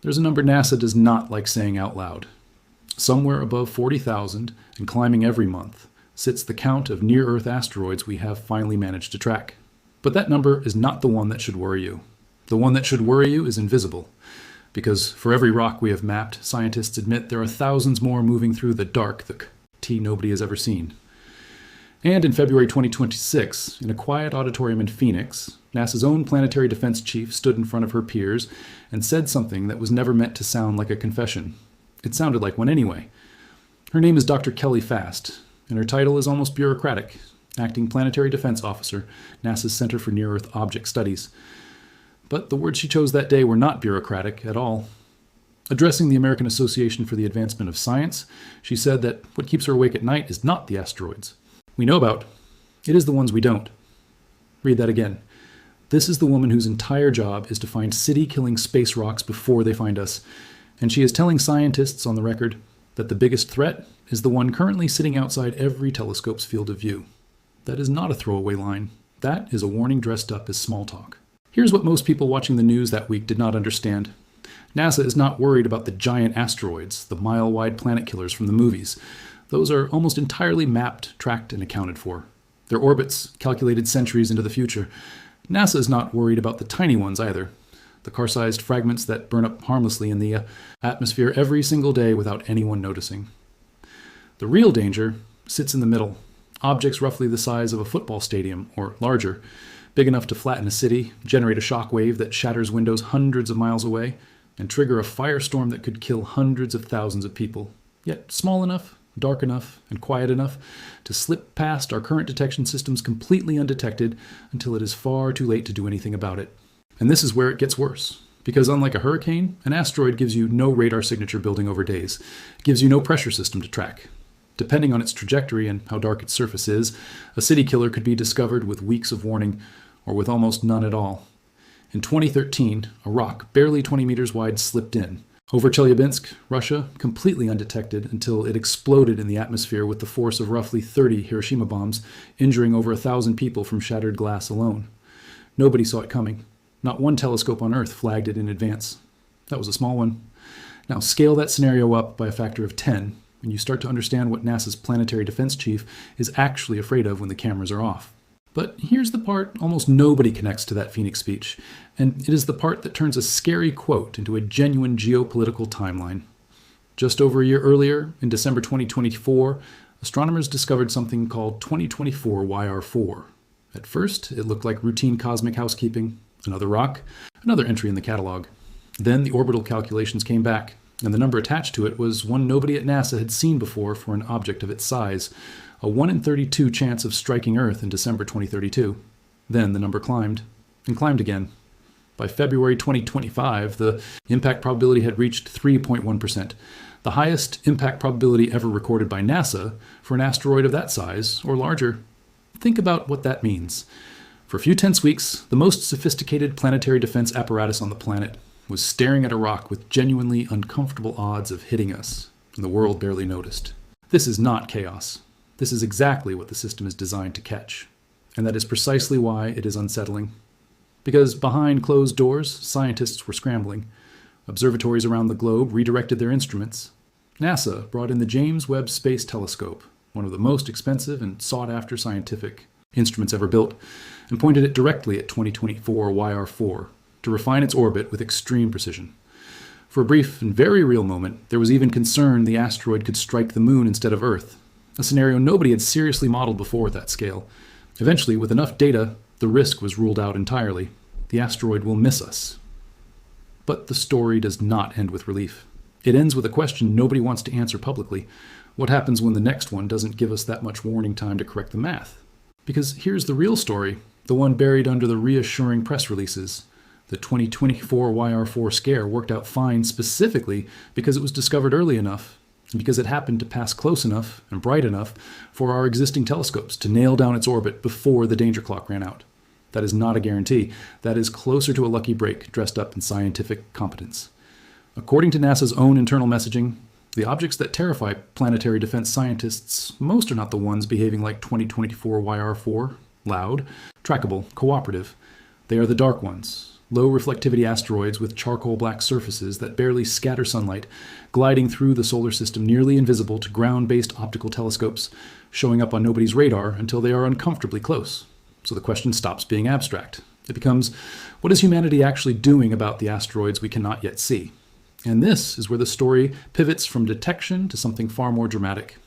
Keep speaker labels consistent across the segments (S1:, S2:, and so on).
S1: There's a number NASA does not like saying out loud. Somewhere above 40,000 and climbing every month sits the count of near-Earth asteroids we have finally managed to track. But that number is not the one that should worry you. The one that should worry you is invisible, because for every rock we have mapped, scientists admit there are thousands more moving through the dark, the T nobody has ever seen. And in February 2026, in a quiet auditorium in Phoenix, NASA's own planetary defense chief stood in front of her peers and said something that was never meant to sound like a confession. It sounded like one anyway. Her name is Dr. Kelly Fast, and her title is almost bureaucratic, Acting Planetary Defense Officer, NASA's Center for Near-Earth Object Studies. But the words she chose that day were not bureaucratic at all. Addressing the American Association for the Advancement of Science, she said that what keeps her awake at night is not the asteroids we know about, it is the ones we don't. Read that again. This is the woman whose entire job is to find city-killing space rocks before they find us, and she is telling scientists on the record that the biggest threat is the one currently sitting outside every telescope's field of view. That is not a throwaway line. That is a warning dressed up as small talk. Here's what most people watching the news that week did not understand. NASA is not worried about the giant asteroids, the mile-wide planet killers from the movies. Those are almost entirely mapped, tracked, and accounted for. Their orbits calculated centuries into the future. NASA is not worried about the tiny ones either. The car-sized fragments that burn up harmlessly in the atmosphere every single day without anyone noticing. The real danger sits in the middle. Objects roughly the size of a football stadium, or larger, big enough to flatten a city, generate a shock wave that shatters windows hundreds of miles away, and trigger a firestorm that could kill hundreds of thousands of people, yet small enough, dark enough, and quiet enough to slip past our current detection systems completely undetected until it is far too late to do anything about it. And this is where it gets worse, because unlike a hurricane, an asteroid gives you no radar signature building over days. It gives you no pressure system to track. Depending on its trajectory and how dark its surface is, a city killer could be discovered with weeks of warning, or with almost none at all. In 2013, a rock barely 20 meters wide slipped in over Chelyabinsk, Russia, completely undetected until it exploded in the atmosphere with the force of roughly 30 Hiroshima bombs, injuring over 1,000 people from shattered glass alone. Nobody saw it coming. Not one telescope on Earth flagged it in advance. That was a small one. Now scale that scenario up by a factor of 10, and you start to understand what NASA's planetary defense chief is actually afraid of when the cameras are off. But here's the part almost nobody connects to that Phoenix speech, and it is the part that turns a scary quote into a genuine geopolitical timeline. Just over a year earlier, in December 2024, astronomers discovered something called 2024 YR4. At first, it looked like routine cosmic housekeeping, another rock, another entry in the catalog. Then the orbital calculations came back, and the number attached to it was one nobody at NASA had seen before for an object of its size, a 1 in 32 chance of striking Earth in December 2032. Then the number climbed, and climbed again. By February 2025, the impact probability had reached 3.1%, the highest impact probability ever recorded by NASA for an asteroid of that size, or larger. Think about what that means. For a few tense weeks, the most sophisticated planetary defense apparatus on the planet was staring at a rock with genuinely uncomfortable odds of hitting us, and the world barely noticed. This is not chaos. This is exactly what the system is designed to catch. And that is precisely why it is unsettling. Because behind closed doors, scientists were scrambling. Observatories around the globe redirected their instruments. NASA brought in the James Webb Space Telescope, one of the most expensive and sought-after scientific instruments ever built, and pointed it directly at 2024 YR4 to refine its orbit with extreme precision. For a brief and very real moment, there was even concern the asteroid could strike the moon instead of Earth, a scenario nobody had seriously modeled before at that scale. Eventually, with enough data, the risk was ruled out entirely. The asteroid will miss us. But the story does not end with relief. It ends with a question nobody wants to answer publicly. What happens when the next one doesn't give us that much warning time to correct the math? Because here's the real story, the one buried under the reassuring press releases. The 2024 YR4 scare worked out fine specifically because it was discovered early enough, and because it happened to pass close enough and bright enough for our existing telescopes to nail down its orbit before the danger clock ran out. That is not a guarantee. That is closer to a lucky break dressed up in scientific competence. According to NASA's own internal messaging, the objects that terrify planetary defense scientists most are not the ones behaving like 2024 YR4, loud, trackable, cooperative. They are the dark ones, Low reflectivity asteroids with charcoal black surfaces that barely scatter sunlight, gliding through the solar system nearly invisible to ground-based optical telescopes, showing up on nobody's radar until they are uncomfortably close. So the question stops being abstract. It becomes, what is humanity actually doing about the asteroids we cannot yet see? And this is where the story pivots from detection to something far more dramatic: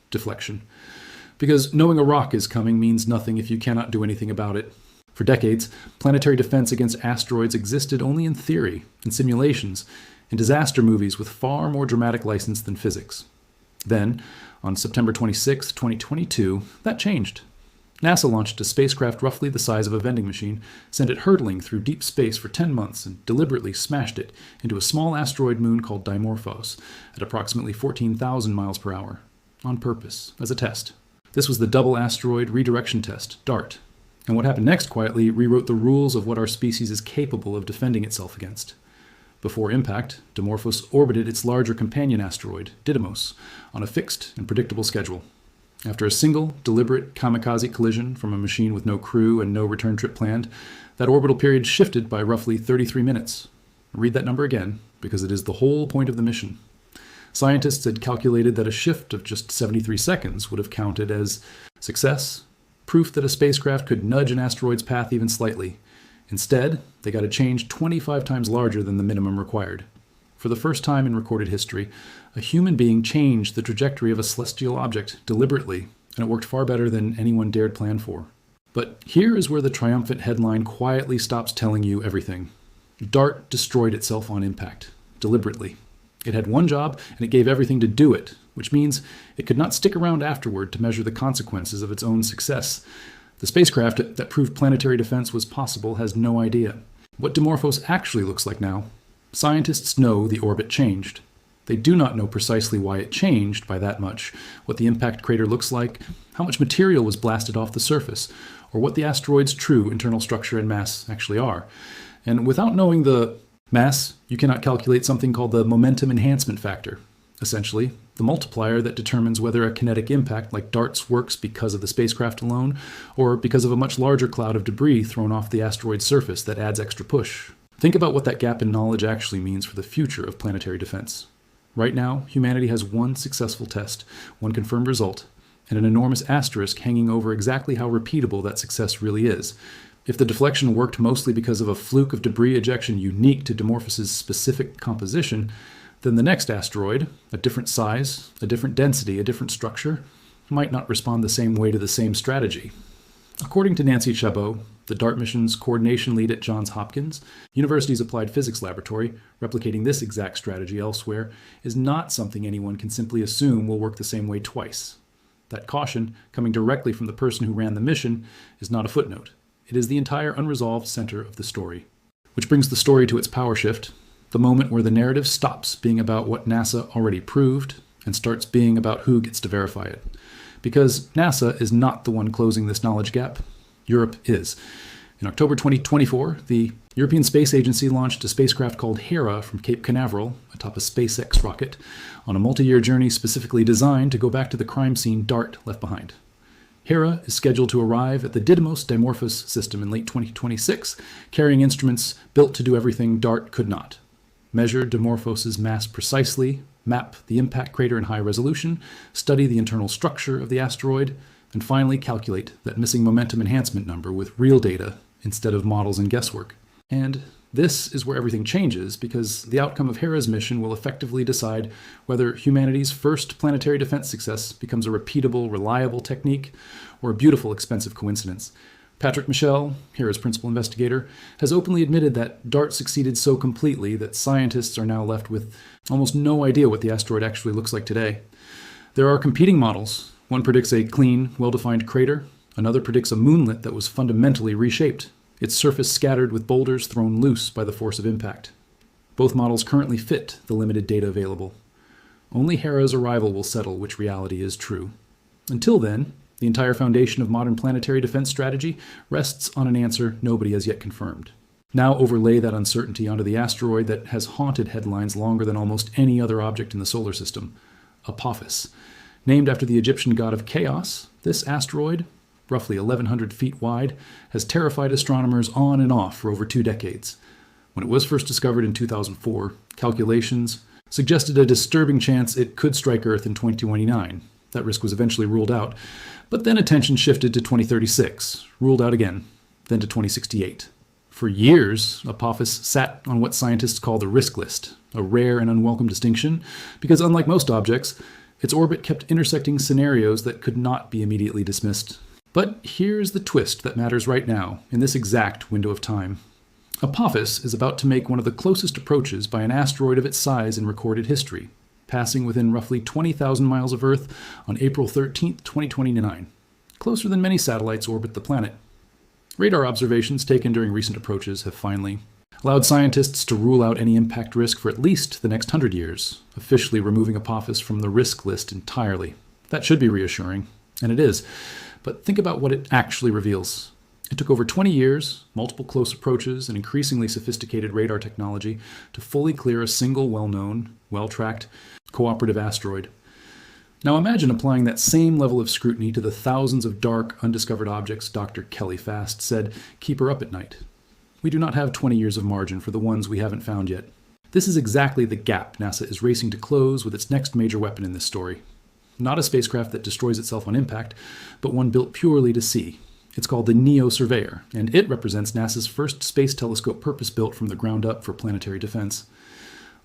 S1: deflection. Because knowing a rock is coming means nothing if you cannot do anything about it. For decades, planetary defense against asteroids existed only in theory, in simulations, in disaster movies with far more dramatic license than physics. Then, on September 26, 2022, that changed. NASA launched a spacecraft roughly the size of a vending machine, sent it hurtling through deep space for 10 months, and deliberately smashed it into a small asteroid moon called Dimorphos at approximately 14,000 miles per hour, on purpose, as a test. This was the Double Asteroid Redirection Test, DART. And what happened next quietly rewrote the rules of what our species is capable of defending itself against. Before impact, Dimorphos orbited its larger companion asteroid, Didymos, on a fixed and predictable schedule. After a single, deliberate kamikaze collision from a machine with no crew and no return trip planned, that orbital period shifted by roughly 33 minutes. Read that number again, because it is the whole point of the mission. Scientists had calculated that a shift of just 73 seconds would have counted as success, proof that a spacecraft could nudge an asteroid's path even slightly. Instead, they got a change 25 times larger than the minimum required. For the first time in recorded history, a human being changed the trajectory of a celestial object deliberately, and it worked far better than anyone dared plan for. But here is where the triumphant headline quietly stops telling you everything. DART destroyed itself on impact, deliberately. It had one job, and it gave everything to do it, which means it could not stick around afterward to measure the consequences of its own success. The spacecraft that proved planetary defense was possible has no idea. What Dimorphos actually looks like now, scientists know the orbit changed. They do not know precisely why it changed by that much, what the impact crater looks like, how much material was blasted off the surface, or what the asteroid's true internal structure and mass actually are. And without knowing the mass, you cannot calculate something called the momentum enhancement factor. Essentially, the multiplier that determines whether a kinetic impact like DART's works because of the spacecraft alone, or because of a much larger cloud of debris thrown off the asteroid's surface that adds extra push. Think about what that gap in knowledge actually means for the future of planetary defense. Right now, humanity has one successful test, one confirmed result, and an enormous asterisk hanging over exactly how repeatable that success really is. If the deflection worked mostly because of a fluke of debris ejection unique to Dimorphos' specific composition, then the next asteroid, a different size, a different density, a different structure, might not respond the same way to the same strategy. According to Nancy Chabot, the DART mission's coordination lead at Johns Hopkins, University's Applied Physics Laboratory, replicating this exact strategy elsewhere, is not something anyone can simply assume will work the same way twice. That caution, coming directly from the person who ran the mission, is not a footnote. It is the entire unresolved center of the story. Which brings the story to its power shift, the moment where the narrative stops being about what NASA already proved and starts being about who gets to verify it. Because NASA is not the one closing this knowledge gap. Europe is. In October 2024, the European Space Agency launched a spacecraft called Hera from Cape Canaveral atop a SpaceX rocket on a multi-year journey specifically designed to go back to the crime scene DART left behind. Hera is scheduled to arrive at the Didymos Dimorphos system in late 2026, carrying instruments built to do everything DART could not. Measure Dimorphos' mass precisely, map the impact crater in high resolution, study the internal structure of the asteroid, and finally calculate that missing momentum enhancement number with real data instead of models and guesswork. And this is where everything changes, because the outcome of Hera's mission will effectively decide whether humanity's first planetary defense success becomes a repeatable, reliable technique or a beautiful, expensive coincidence. Patrick Michel, Hera's principal investigator, has openly admitted that DART succeeded so completely that scientists are now left with almost no idea what the asteroid actually looks like today. There are competing models. One predicts a clean, well-defined crater. Another predicts a moonlet that was fundamentally reshaped, its surface scattered with boulders thrown loose by the force of impact. Both models currently fit the limited data available. Only Hera's arrival will settle which reality is true. Until then, the entire foundation of modern planetary defense strategy rests on an answer nobody has yet confirmed. Now overlay that uncertainty onto the asteroid that has haunted headlines longer than almost any other object in the solar system, Apophis. Named after the Egyptian god of chaos, this asteroid, roughly 1,100 feet wide, has terrified astronomers on and off for over 2 decades. When it was first discovered in 2004, calculations suggested a disturbing chance it could strike Earth in 2029. That risk was eventually ruled out, but then attention shifted to 2036, ruled out again, then to 2068. For years, Apophis sat on what scientists call the risk list, a rare and unwelcome distinction, because unlike most objects, its orbit kept intersecting scenarios that could not be immediately dismissed. But here's the twist that matters right now, in this exact window of time. Apophis is about to make one of the closest approaches by an asteroid of its size in recorded history, passing within roughly 20,000 miles of Earth on April 13, 2029, closer than many satellites orbit the planet. Radar observations taken during recent approaches have finally allowed scientists to rule out any impact risk for at least the next 100 years, officially removing Apophis from the risk list entirely. That should be reassuring, and it is, but think about what it actually reveals. It took over 20 years, multiple close approaches, and increasingly sophisticated radar technology to fully clear a single well-known, well-tracked, cooperative asteroid. Now imagine applying that same level of scrutiny to the thousands of dark, undiscovered objects Dr. Kelly Fast said keep her up at night. We do not have 20 years of margin for the ones we haven't found yet. This is exactly the gap NASA is racing to close with its next major weapon in this story. Not a spacecraft that destroys itself on impact, but one built purely to see. It's called the NEO Surveyor, and it represents NASA's first space telescope purpose-built from the ground up for planetary defense.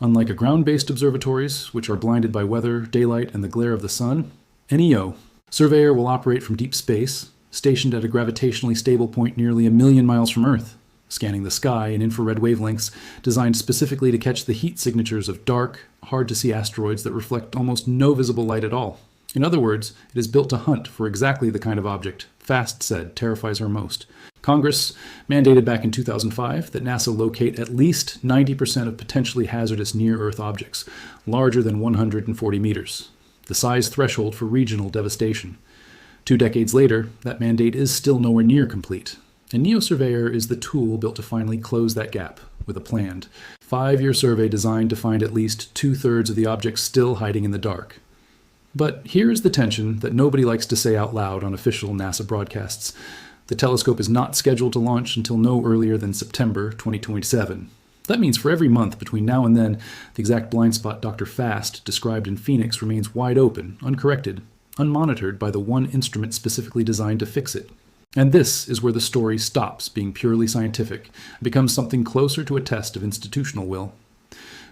S1: Unlike ground-based observatories, which are blinded by weather, daylight, and the glare of the sun, NEO Surveyor will operate from deep space, stationed at a gravitationally stable point nearly 1 million miles from Earth, scanning the sky in infrared wavelengths designed specifically to catch the heat signatures of dark, hard-to-see asteroids that reflect almost no visible light at all. In other words, it is built to hunt for exactly the kind of object Fast said terrifies her most. Congress mandated back in 2005 that NASA locate at least 90% of potentially hazardous near-Earth objects, larger than 140 meters, the size threshold for regional devastation. 2 decades later, that mandate is still nowhere near complete. And NEO Surveyor is the tool built to finally close that gap with a planned 5-year survey designed to find at least 2/3 of the objects still hiding in the dark. But here's the tension that nobody likes to say out loud on official NASA broadcasts. The telescope is not scheduled to launch until no earlier than September 2027. That means for every month between now and then, the exact blind spot Dr. Fast described in Phoenix remains wide open, uncorrected, unmonitored by the one instrument specifically designed to fix it. And this is where the story stops being purely scientific and becomes something closer to a test of institutional will.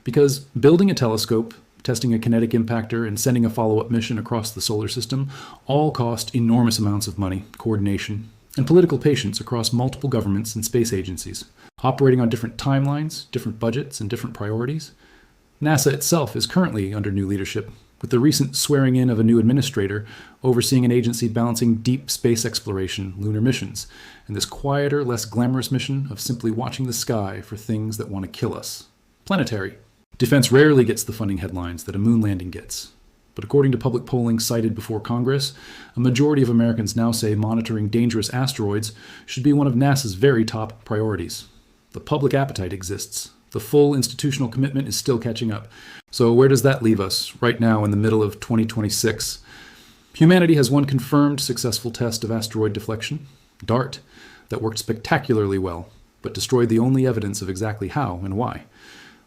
S1: Because building a telescope, testing a kinetic impactor, and sending a follow-up mission across the solar system all cost enormous amounts of money, coordination, and political patience across multiple governments and space agencies, operating on different timelines, different budgets, and different priorities. NASA itself is currently under new leadership, with the recent swearing in of a new administrator overseeing an agency balancing deep space exploration, lunar missions, and this quieter, less glamorous mission of simply watching the sky for things that want to kill us. Planetary. Defense rarely gets the funding headlines that a moon landing gets. But according to public polling cited before Congress, a majority of Americans now say monitoring dangerous asteroids should be one of NASA's very top priorities. The public appetite exists. The full institutional commitment is still catching up. So where does that leave us right now in the middle of 2026? Humanity has one confirmed successful test of asteroid deflection, DART, that worked spectacularly well, but destroyed the only evidence of exactly how and why.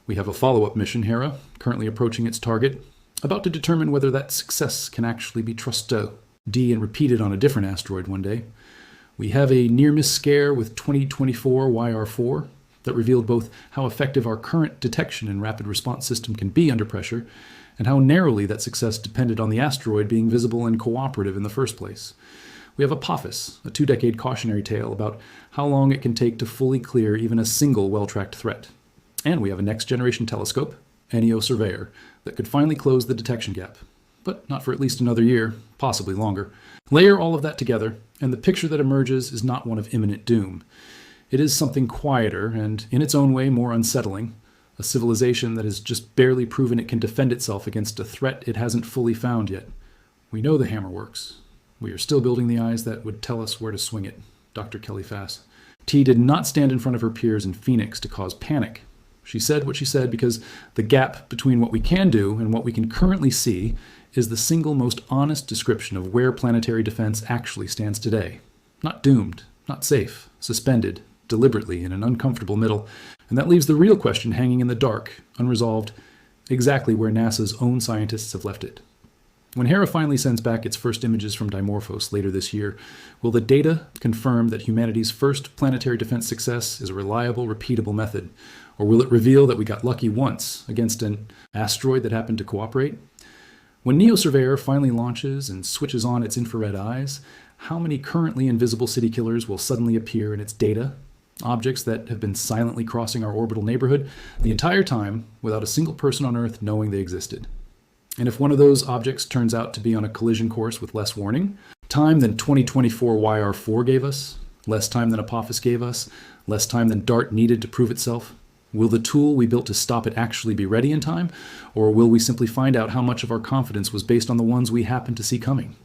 S1: We have a follow-up mission, Hera, currently approaching its target, about to determine whether that success can actually be trusted and repeated on a different asteroid one day. We have a near-miss scare with 2024 YR4 that revealed both how effective our current detection and rapid response system can be under pressure, and how narrowly that success depended on the asteroid being visible and cooperative in the first place. We have Apophis, a 2-decade cautionary tale about how long it can take to fully clear even a single well-tracked threat. And we have a next-generation telescope, NEO Surveyor, that could finally close the detection gap. But not for at least another year, possibly longer. Layer all of that together, and the picture that emerges is not one of imminent doom. It is something quieter and, in its own way, more unsettling. A civilization that has just barely proven it can defend itself against a threat it hasn't fully found yet. We know the hammer works. We are still building the eyes that would tell us where to swing it. Dr. Kelly Fast. T did not stand in front of her peers in Phoenix to cause panic. She said what she said because the gap between what we can do and what we can currently see is the single most honest description of where planetary defense actually stands today. Not doomed, not safe, suspended, deliberately in an uncomfortable middle, and that leaves the real question hanging in the dark, unresolved, exactly where NASA's own scientists have left it. When Hera finally sends back its first images from Dimorphos later this year, will the data confirm that humanity's first planetary defense success is a reliable, repeatable method? Or will it reveal that we got lucky once against an asteroid that happened to cooperate? When NeoSurveyor finally launches and switches on its infrared eyes, how many currently invisible city killers will suddenly appear in its data? Objects that have been silently crossing our orbital neighborhood the entire time without a single person on Earth knowing they existed. And if one of those objects turns out to be on a collision course with less warning, time than 2024 YR4 gave us, less time than Apophis gave us, less time than DART needed to prove itself, will the tool we built to stop it actually be ready in time, or will we simply find out how much of our confidence was based on the ones we happened to see coming?